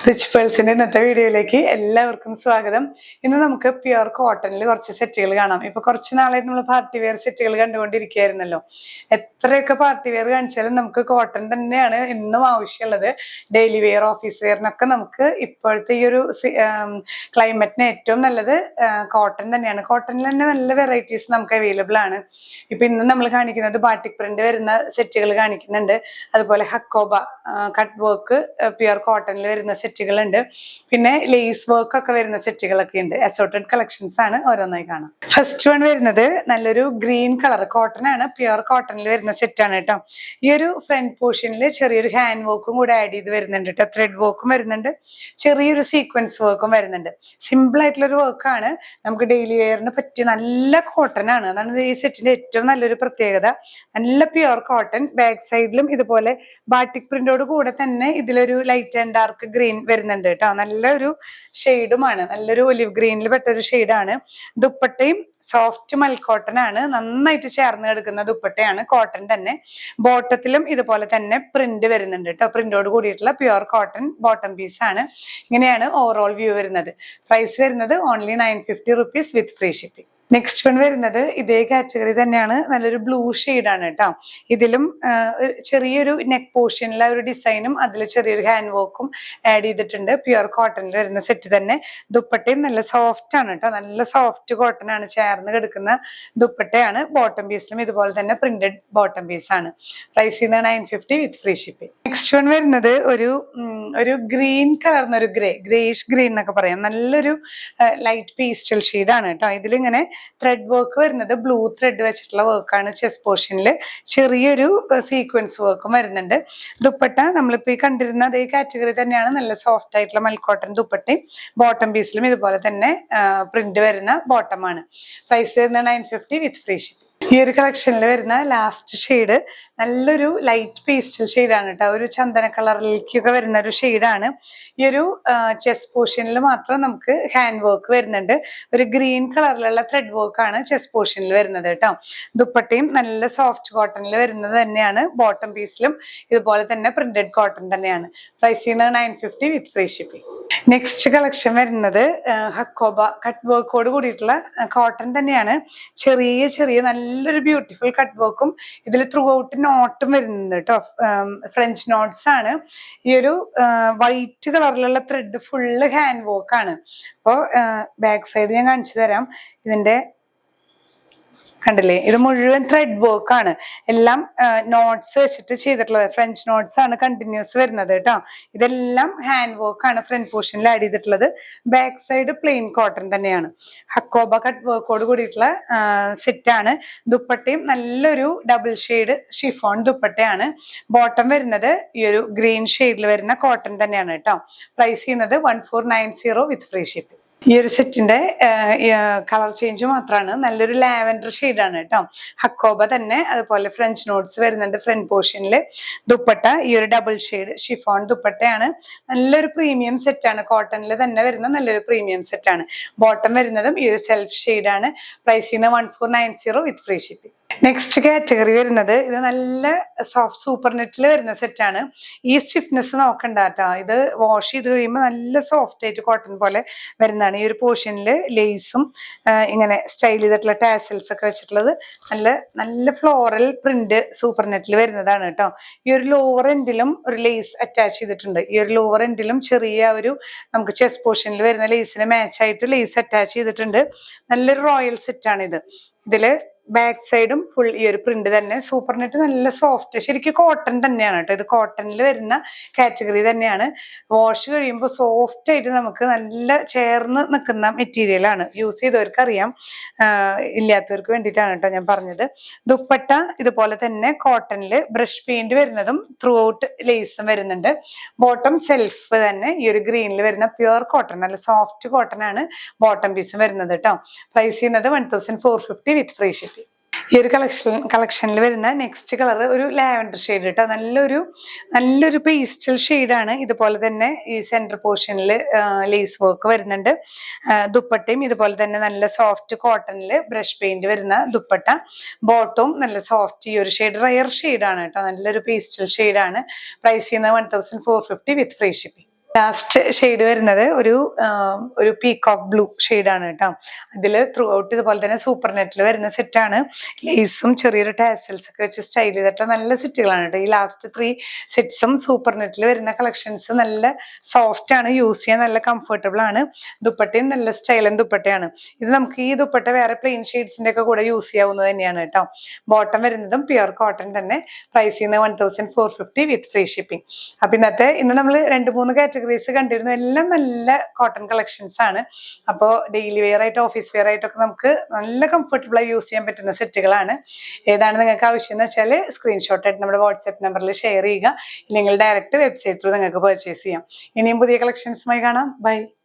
Rich പേൾസിന്റെ ഇന്നത്തെ വീഡിയോയിലേക്ക് എല്ലാവർക്കും സ്വാഗതം. ഇന്ന് നമുക്ക് പ്യുർ കോട്ടണിൽ കുറച്ച് സെറ്റുകൾ കാണാം. ഇപ്പൊ കുറച്ച് നാളായിട്ട് നമ്മൾ പാർട്ടി വെയർ സെറ്റുകൾ കണ്ടുകൊണ്ടിരിക്കുകയായിരുന്നല്ലോ. എത്രയൊക്കെ പാർട്ടി വെയർ കാണിച്ചാലും നമുക്ക് കോട്ടൺ തന്നെയാണ് ഇന്നും ആവശ്യമുള്ളത്. ഡെയിലി വെയർ, ഓഫീസ് വെയറിനൊക്കെ നമുക്ക് ഇപ്പോഴത്തെ ഈ ഒരു ക്ലൈമറ്റിന് ഏറ്റവും നല്ലത് കോട്ടൺ തന്നെയാണ്. കോട്ടണിൽ തന്നെ നല്ല വെറൈറ്റീസ് നമുക്ക് അവൈലബിൾ ആണ്. ഇപ്പൊ ഇന്ന് നമ്മൾ കാണിക്കുന്നത് ബാട്ടിക് പ്രിന്റ് വരുന്ന സെറ്റുകൾ കാണിക്കുന്നുണ്ട്. അതുപോലെ ഹക്കോബ കട്ട് വർക്ക് പ്യുർ കോട്ടണിൽ വരുന്ന സെറ്റുകളുണ്ട്. പിന്നെ ലേസ് വർക്ക് ഒക്കെ വരുന്ന സെറ്റുകളൊക്കെ ഉണ്ട്. അസോർട്ടഡ് കളക്ഷൻസ് ആണ്, ഓരോന്നായി കാണാം. ഫസ്റ്റ് വൺ വരുന്നത് നല്ലൊരു ഗ്രീൻ കളർ കോട്ടൺ ആണ്, പ്യുർ കോട്ടണിൽ വരുന്ന സെറ്റ് ആണ് കേട്ടോ. ഈ ഒരു ഫ്രണ്ട് പോർഷനിൽ ചെറിയൊരു ഹാൻഡ് വർക്കും കൂടെ ആഡ് ചെയ്ത് വരുന്നുണ്ട് കേട്ടോ. ത്രെഡ് വർക്കും വരുന്നുണ്ട്, ചെറിയൊരു സീക്വൻസ് വർക്കും വരുന്നുണ്ട്. സിമ്പിൾ ആയിട്ടുള്ള ഒരു വർക്കാണ്, നമുക്ക് ഡെയിലി വെയറിന് പറ്റിയ നല്ല കോട്ടൺ ആണ്. അതാണ് ഈ സെറ്റിന്റെ ഏറ്റവും നല്ലൊരു പ്രത്യേകത. നല്ല പ്യുർ കോട്ടൺ. ബാക്ക് സൈഡിലും ഇതുപോലെ ബാട്ടിക് പ്രിന്റോട് കൂടെ തന്നെ ഇതിലൊരു ലൈറ്റ് ആൻഡ് ഡാർക്ക് ഗ്രീൻ വരുന്നുണ്ട് കേട്ടോ. നല്ലൊരു ഷെയ്ഡുമാണ്, നല്ലൊരു ഒലിവ് ഗ്രീനിൽ പെട്ടൊരു ഷെയ്ഡാണ്. ദുപ്പട്ടയും സോഫ്റ്റ് മൽക്കോട്ടൺ ആണ്, നന്നായിട്ട് ചേർന്ന് കിടക്കുന്ന ദുപ്പട്ടയാണ്, കോട്ടൺ തന്നെ. ബോട്ടത്തിലും ഇതുപോലെ തന്നെ പ്രിന്റ് വരുന്നുണ്ട് കേട്ടോ. പ്രിന്റോട് കൂടിയിട്ടുള്ള പ്യുർ കോട്ടൺ ബോട്ടം പീസ് ആണ്. ഇങ്ങനെയാണ് ഓവറോൾ വ്യൂ വരുന്നത്. പ്രൈസ് വരുന്നത് ഓൺലി 950 rupees വിത്ത് ഫ്രീ ഷിപ്പിംഗ്. നെക്സ്റ്റ് വൺ വരുന്നത് ഇതേ കാറ്റഗറി തന്നെയാണ്, നല്ലൊരു ബ്ലൂ ഷെയ്ഡാണ് കേട്ടോ. ഇതിലും ചെറിയൊരു നെക്ക് പോർഷനിലെ ഒരു ഡിസൈനും അതിൽ ചെറിയൊരു ഹാൻഡ് വർക്കും ആഡ് ചെയ്തിട്ടുണ്ട്. പ്യുർ കോട്ടണിൽ വരുന്ന സെറ്റ് തന്നെ. ദുപ്പട്ടയും നല്ല സോഫ്റ്റ് ആണ് കേട്ടോ, നല്ല സോഫ്റ്റ് കോട്ടൺ ആണ്, ചേർന്ന് കിടക്കുന്ന ദുപ്പട്ടയാണ്. ബോട്ടം പീസിലും ഇതുപോലെ തന്നെ പ്രിന്റഡ് ബോട്ടം പീസ് ആണ്. പ്രൈസ് ചെയ്യുന്നത് 950 വിത്ത് ഫ്രീ ഷിപ്പിംഗ്. നെക്സ്റ്റ് വൺ വരുന്നത് ഒരു ഗ്രീൻ കളർന്ന ഒരു ഗ്രേയിഷ് ഗ്രീൻ എന്നൊക്കെ പറയാം. നല്ലൊരു ലൈറ്റ് പീസ്റ്റൽ ഷെയ്ഡാണ് കേട്ടോ. ഇതിലിങ്ങനെ ത്രെഡ് വർക്ക് വരുന്നത് ബ്ലൂ ത്രെഡ് വെച്ചിട്ടുള്ള വർക്കാണ്. ചെസ്റ്റ് പോർഷനിൽ ചെറിയൊരു സീക്വൻസ് വർക്കും വരുന്നുണ്ട്. ദുപ്പട്ട നമ്മളിപ്പോ ഈ കണ്ടിരുന്ന അതേ കാറ്റഗറി തന്നെയാണ്, നല്ല സോഫ്റ്റ് ആയിട്ടുള്ള മൽക്കോട്ടൺ ദുപ്പട്ടയും ബോട്ടം പീസിലും ഇതുപോലെ തന്നെ പ്രിന്റ് വരുന്ന ബോട്ടമാണ്. പ്രൈസ് വരുന്നത് 950 വിത്ത് ഫ്രീ ഷിപ്പിംഗ്. ഈ ഒരു കളക്ഷനിൽ വരുന്ന ലാസ്റ്റ് ഷെയ്ഡ് നല്ലൊരു ലൈറ്റ് പേസ്റ്റൽ ഷെയ്ഡാണ് കേട്ടോ. ഒരു ചന്ദന കളറിലേക്കൊക്കെ വരുന്ന ഒരു ഷെയ്ഡാണ്. ഈ ഒരു ചെസ്റ്റ് പോർഷനിൽ മാത്രം നമുക്ക് ഹാൻഡ് വർക്ക് വരുന്നുണ്ട്. ഒരു ഗ്രീൻ കളറിലുള്ള ത്രെഡ് വർക്കാണ് ചെസ്റ്റ് പോർഷനിൽ വരുന്നത് കേട്ടോ. ദുപ്പട്ടയും നല്ല സോഫ്റ്റ് കോട്ടണിൽ വരുന്നത് തന്നെയാണ്. ബോട്ടം പീസിലും ഇതുപോലെ തന്നെ പ്രിന്റഡ് കോട്ടൺ തന്നെയാണ്. പ്രൈസ് ചെയ്യുന്നത് 950 വിത്ത് ഫ്രീ ഷിപ്പിംഗ്. നെക്സ്റ്റ് കളക്ഷൻ വരുന്നത് ഹക്കോബ കട്ട് വർക്കോട് കൂടിയിട്ടുള്ള കോട്ടൺ തന്നെയാണ്. ചെറിയ നല്ലൊരു ബ്യൂട്ടിഫുൾ കട്ട് വർക്കും ഇതിൽ ത്രൂ ഔട്ട് നോട്ടും വരുന്നുണ്ട് കേട്ടോ. ഫ്രഞ്ച് നോട്ട്സ് ആണ്. ഈ ഒരു വൈറ്റ് കളറിലുള്ള ത്രെഡ് ഫുള്ള് ഹാൻഡ് വർക്ക് ആണ്. അപ്പോൾ ബാക്ക് സൈഡ് ഞാൻ കാണിച്ചു തരാം. ഇതിന്റെ കണ്ടില്ലേ, ഇത് മുഴുവൻ ത്രെഡ് വർക്ക് ആണ്. എല്ലാം നോട്ട്സ് വെച്ചിട്ട് ചെയ്തിട്ടുള്ളത്. ഫ്രഞ്ച് നോട്ട്സ് ആണ് കണ്ടിന്യൂസ് വരുന്നത് കേട്ടോ. ഇതെല്ലാം ഹാൻഡ് വർക്ക് ആണ് ഫ്രണ്ട് പോർഷനിൽ ആഡ് ചെയ്തിട്ടുള്ളത്. ബാക്ക് സൈഡ് പ്ലെയിൻ കോട്ടൺ തന്നെയാണ്. ഹക്കോബ കട്ട് വർക്കോട് കൂടിയിട്ടുള്ള സെറ്റ് ആണ്. ദുപ്പട്ടയും നല്ലൊരു ഡബിൾ ഷെയ്ഡ് ഷിഫോൺ ദുപ്പട്ടയാണ്. ബോട്ടം വരുന്നത് ഈ ഒരു ഗ്രീൻ ഷെയ്ഡിൽ വരുന്ന കോട്ടൺ തന്നെയാണ് കേട്ടോ. പ്രൈസ് ചെയ്യുന്നത് 1490 വിത്ത് ഫ്രീ ഷിപ്പിംഗ്. ഈ ഒരു സെറ്റിന്റെ കളർ ചേഞ്ച് മാത്രമാണ്. നല്ലൊരു ലാവൻഡർ ഷെയ്ഡാണ് കേട്ടോ. ഹക്കോബ തന്നെ. അതുപോലെ ഫ്രഞ്ച് നോട്ട്സ് വരുന്നുണ്ട് ഫ്രണ്ട് പോർഷനിൽ. ദുപ്പട്ട ഈ ഒരു ഡബിൾ ഷെയ്ഡ് ഷിഫോൺ ദുപ്പട്ടയാണ്. നല്ലൊരു പ്രീമിയം സെറ്റാണ്. കോട്ടണിൽ തന്നെ വരുന്ന നല്ലൊരു പ്രീമിയം സെറ്റാണ്. ബോട്ടം വരുന്നതും ഈ ഒരു സെൽഫ് ഷെയ്ഡാണ്. പ്രൈസ് ചെയ്യുന്നത് 1490 വിത്ത് ഫ്രീ ഷിപ്പിംഗ്. നെക്സ്റ്റ് കാറ്റഗറി വരുന്നത് ഇത് നല്ല സോഫ്റ്റ് സൂപ്പർ നെറ്റിൽ വരുന്ന സെറ്റാണ്. ഈ സ്റ്റിഫ്നെസ് നോക്കണ്ട കേട്ടോ. ഇത് വാഷ് ചെയ്ത് കഴിയുമ്പോൾ നല്ല സോഫ്റ്റ് ആയിട്ട് കോട്ടൺ പോലെ വരുന്നതാണ്. ഈ ഒരു പോർഷനിൽ ലേസും ഇങ്ങനെ സ്റ്റൈൽ ചെയ്തിട്ടുള്ള ടാസൽസ് ഒക്കെ വെച്ചിട്ടുള്ളത് നല്ല ഫ്ലോറൽ പ്രിന്റ് സൂപ്പർ നെറ്റിൽ വരുന്നതാണ് കേട്ടോ. ഈ ഒരു ലോവർ എൻഡിലും ഒരു ലേസ് അറ്റാച്ച് ചെയ്തിട്ടുണ്ട്. ഈ ഒരു ലോവർ എൻഡിലും ചെറിയ ഒരു നമുക്ക് ചെസ്റ്റ് പോർഷനിൽ വരുന്ന ലേസിന് മാച്ച് ആയിട്ട് ലേസ് അറ്റാച്ച് ചെയ്തിട്ടുണ്ട്. നല്ലൊരു റോയൽ സെറ്റാണ് ഇത്. ഇതില് ബാക്ക് സൈഡും ഫുൾ ഈ ഒരു പ്രിന്റ് തന്നെ. സൂപ്പർ നെറ്റ് നല്ല സോഫ്റ്റ്, ശരിക്കും കോട്ടൺ തന്നെയാണ് കേട്ടോ. ഇത് കോട്ടണിൽ വരുന്ന കാറ്റഗറി തന്നെയാണ്. വാഷ് കഴിയുമ്പോൾ സോഫ്റ്റ് ആയിട്ട് നമുക്ക് നല്ല ചേർന്ന് നിൽക്കുന്ന മെറ്റീരിയൽ ആണ്. യൂസ് ചെയ്തവർക്ക് അറിയാം, ഇല്ലാത്തവർക്ക് വേണ്ടിയിട്ടാണ് കേട്ടോ ഞാൻ പറഞ്ഞത്. ദുപ്പട്ട ഇതുപോലെ തന്നെ കോട്ടണിൽ ബ്രഷ് പെയിന്റ് വരുന്നതും ത്രൂ ഔട്ട് ലേസും വരുന്നുണ്ട്. ബോട്ടം സെൽഫ് തന്നെ ഈ ഒരു ഗ്രീനിൽ വരുന്ന പ്യുർ കോട്ടൺ, നല്ല സോഫ്റ്റ് കോട്ടൺ ബോട്ടം പീസും വരുന്നത് കേട്ടോ. പ്രൈസ് ചെയ്യുന്നത് 1450 വിത്ത് ഫ്രീ ഷിപ്പിംഗ്. ഈ ഒരു കളക്ഷനിൽ വരുന്ന നെക്സ്റ്റ് കളർ ഒരു ലാവൻഡർ ഷെയ്ഡ് കേട്ടോ. നല്ലൊരു പേസ്റ്റൽ ഷെയ്ഡാണ്. ഇതുപോലെ തന്നെ ഈ സെന്റർ പോർഷനിൽ ലേസ് വർക്ക് വരുന്നുണ്ട്. ദുപ്പട്ടയും ഇതുപോലെ തന്നെ നല്ല സോഫ്റ്റ് കോട്ടണിൽ ബ്രഷ് പെയിന്റ് വരുന്ന ദുപ്പട്ട. ബോട്ടവും നല്ല സോഫ്റ്റ് ഈ ഒരു ഷെയ്ഡ് റയർ ഷെയ്ഡാണ് കേട്ടോ. നല്ലൊരു പേസ്റ്റൽ ഷെയ്ഡാണ്. പ്രൈസ് ചെയ്യുന്നത് 1450 വിത്ത് ഫ്രീ ഷിപ്പിംഗ്. ലാസ്റ്റ് ഷെയ്ഡ് വരുന്നത് ഒരു പീകോക്ക് ബ്ലൂ ഷെയ്ഡാണ് കേട്ടോ. അതിൽ ത്രൂ ഔട്ട് ഇതുപോലെ തന്നെ സൂപ്പർ നെറ്റിൽ വരുന്ന സെറ്റാണ്. ലേസും ചെറിയൊരു ടാസൽസ് ഒക്കെ വെച്ച് സ്റ്റൈൽ ചെയ്തിട്ട് നല്ല സെറ്റുകളാണ് കേട്ടോ. ഈ ലാസ്റ്റ് 3 സെറ്റ്സും സൂപ്പർ നെറ്റിൽ വരുന്ന കളക്ഷൻസ് നല്ല സോഫ്റ്റ് ആണ്, യൂസ് ചെയ്യാൻ നല്ല കംഫർട്ടബിൾ ആണ്. ദുപ്പട്ടയും നല്ല സ്റ്റൈലൻ ദുപ്പട്ടയാണ്. ഇത് നമുക്ക് ഈ ദുപ്പട്ട വേറെ പ്ലെയിൻ ഷെയ്ഡ്സിന്റെ ഒക്കെ കൂടെ യൂസ് ചെയ്യാവുന്നത് തന്നെയാണ് കേട്ടോ. ബോട്ടം വരുന്നതും പ്യുർ കോട്ടൺ തന്നെ. പ്രൈസ് ചെയ്യുന്നത് 1450 വിത്ത് ഫ്രീ ഷിപ്പിംഗ്. അപ്പൊ ഇന്ന് നമ്മൾ 2-3 കാറ്റഗറീസ് കണ്ടിരുന്നു. എല്ലാം നല്ല കോട്ടൺ കളക്ഷൻസ് ആണ്. അപ്പോൾ ഡെയിലി വെയർ ആയിട്ട് ഓഫീസ് വെയർ ആയിട്ടൊക്കെ നമുക്ക് നല്ല കംഫർട്ടബിൾ ആയി യൂസ് ചെയ്യാൻ പറ്റുന്ന സെറ്റുകളാണ്. ഏതാണ് നിങ്ങൾക്ക് ആവശ്യം എന്ന് വെച്ചാൽ സ്ക്രീൻഷോട്ട് ആയിട്ട് നമ്മുടെ വാട്സ്ആപ്പ് നമ്പറിൽ ഷെയർ ചെയ്യുക. ഇല്ലെങ്കിൽ ഡയറക്റ്റ് വെബ്സൈറ്റ് ത്രൂ നിങ്ങൾക്ക് പർച്ചേസ് ചെയ്യാം. ഇനിയും പുതിയ കളക്ഷൻസുമായി കാണാം. ബൈ.